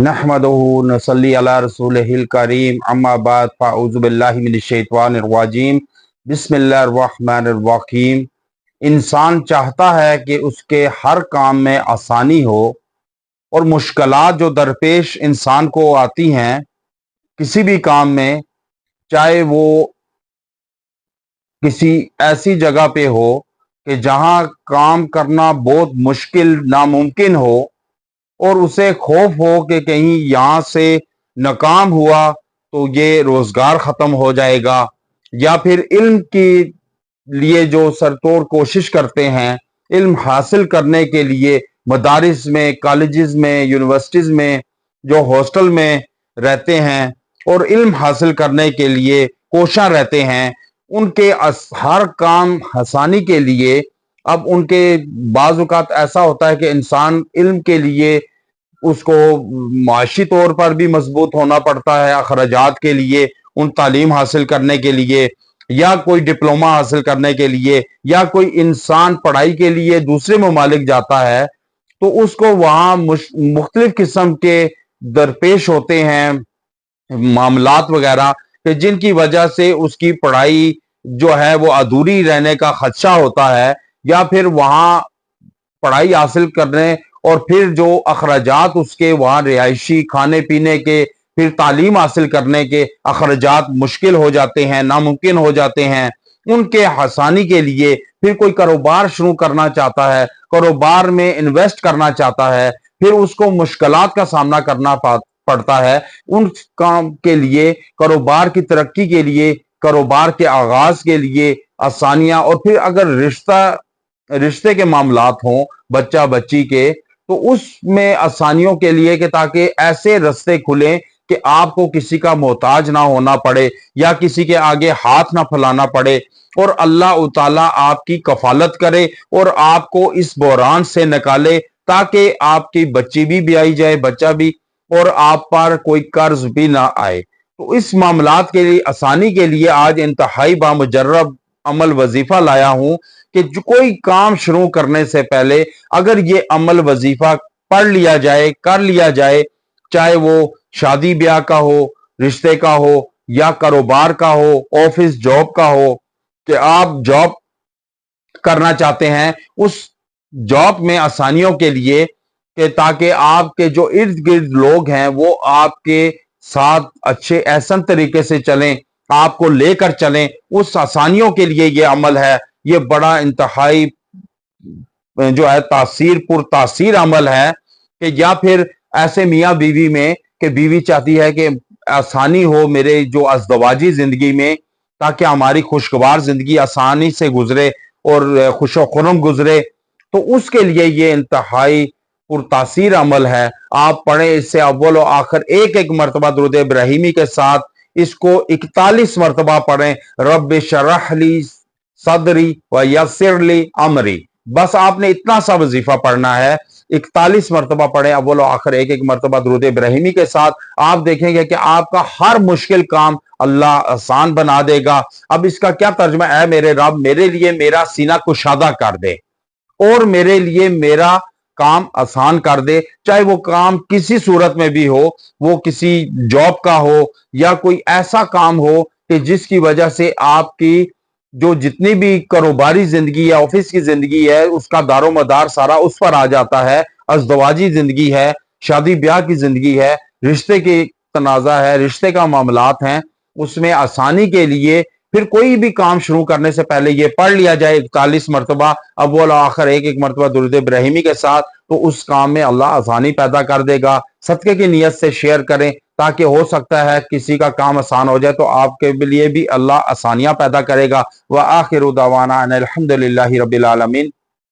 नहमदुहु नसल्ली अला रसूलिहिल करीम अम्मा बाद फ़अऊज़ु बिल्लाहि मिनश शैतानिर रजीम बिस्मिल्लाहिर रहमानिर रहीम। इंसान चाहता है कि उसके हर काम में आसानी हो और मुश्किलात जो दरपेश इंसान को आती हैं किसी भी काम में, चाहे वो किसी ऐसी जगह पे हो कि जहां काम करना बहुत मुश्किल नामुमकिन हो और उसे खौफ हो कि कहीं यहाँ से नाकाम हुआ तो ये रोजगार खत्म हो जाएगा, या फिर इल्म के लिए जो सरतोड़ कोशिश करते हैं इल्म हासिल करने के लिए मदारिस में, कॉलेजेस में, यूनिवर्सिटीज में, जो हॉस्टल में रहते हैं और इल्म हासिल करने के लिए कोशा रहते हैं, उनके हर काम आसानी के लिए अब उनके बाज़ औक़ात ऐसा होता है कि इंसान इल्म के लिए उसको माशी तौर पर भी मजबूत होना पड़ता है, अखराजात के लिए, उन तालीम हासिल करने के लिए, या कोई डिप्लोमा हासिल करने के लिए, या कोई इंसान पढ़ाई के लिए दूसरे ममालिक जाता है तो उसको वहाँ मुख्तलिफ किस्म के दरपेश होते हैं मामलात वगैरह कि जिनकी वजह से उसकी पढ़ाई जो है वो अधूरी रहने का खदशा होता है, या फिर वहाँ पढ़ाई हासिल करने और फिर जो अखराजात उसके वहाँ रिहायशी, खाने पीने के, फिर तालीम हासिल करने के अखराजात मुश्किल हो जाते हैं, नामुमकिन हो जाते हैं। उनके आसानी के लिए फिर कोई कारोबार शुरू करना चाहता है, कारोबार में इन्वेस्ट करना चाहता है, फिर उसको मुश्किलात का सामना करना पड़ता है। उन काम के लिए, कारोबार की तरक्की के लिए, कारोबार के आगाज के लिए आसानियां, और फिर अगर रिश्ते के मामलात हों बच्चा बच्ची के, तो उसमें आसानियों के लिए कि ताकि ऐसे रास्ते खुलें कि आपको किसी का मोहताज ना होना पड़े या किसी के आगे हाथ ना फैलाना पड़े, और अल्लाह ताला आपकी कफालत करे और आपको इस बहरान से निकाले ताकि आपकी बच्ची भी ब्याई जाए, बच्चा भी, और आप पर कोई कर्ज भी ना आए। तो इस मामलात के लिए, आसानी के लिए आज इंतहाई बामुजर्रब अमल वजीफा लाया हूं कि जो कोई काम शुरू करने से पहले अगर ये अमल वजीफा पढ़ लिया जाए, कर लिया जाए, चाहे वो शादी ब्याह का हो, रिश्ते का हो, या कारोबार का हो, ऑफिस जॉब का हो, कि आप जॉब करना चाहते हैं, उस जॉब में आसानियों के लिए कि ताकि आपके जो इर्द गिर्द लोग हैं वो आपके साथ अच्छे एहसन तरीके से चलें, आपको लेकर चलें, उस आसानियों के लिए ये अमल है। ये बड़ा इंतहाई जो है तासीर अमल है कि या फिर ऐसे मियाँ बीवी में कि बीवी चाहती है कि आसानी हो मेरे जो अज़दवाजी जिंदगी में, ताकि हमारी खुशगवार जिंदगी आसानी से गुजरे और खुशो खुरम गुजरे, तो उसके लिए ये इंतहाई पुरतासीर अमल है। आप पढ़े इससे अव्वल और आखिर एक एक मरतबा दुरूद इब्राहिमी के साथ इसको 41 मरतबा पढ़ें, रब्बि शरह ली सदरी व यस्सिर ली अमरी। बस आपने इतना सा वजीफा पढ़ना है, 41 मरतबा पढ़े अव्वल और आखिर एक एक मरतबा दुरूद इब्राहिमी के साथ। आप देखेंगे कि आपका हर मुश्किल काम अल्लाह आसान बना देगा। अब इसका क्या तर्जुमा है? मेरे रब मेरे लिए मेरा सीना कुशादा कर दे और मेरे लिए मेरा काम आसान कर दे, चाहे वो काम किसी सूरत में भी हो, वो किसी जॉब का हो या कोई ऐसा काम हो कि जिसकी वजह से आपकी जो जितनी भी कारोबारी जिंदगी या ऑफिस की जिंदगी है उसका दारो मदार सारा उस पर आ जाता है। अज़दवाजी जिंदगी है, शादी ब्याह की जिंदगी है, रिश्ते की तनाज़ा है, रिश्ते का मामलात हैं, उसमें आसानी के लिए फिर कोई भी काम शुरू करने से पहले ये पढ़ लिया जाए 41 मरतबा अव्वल आखिर एक एक मरतबा दुरूद इब्राहिमी के साथ, तो उस काम में अल्लाह आसानी पैदा कर देगा। सदके की नियत से शेयर करें ताकि हो सकता है किसी का काम आसान हो जाए तो आपके लिए भी अल्लाह आसानियां पैदा करेगा। व आखिरु दावाना अनिल हम्दुलिल्लाहि रब्बिल आलमीन।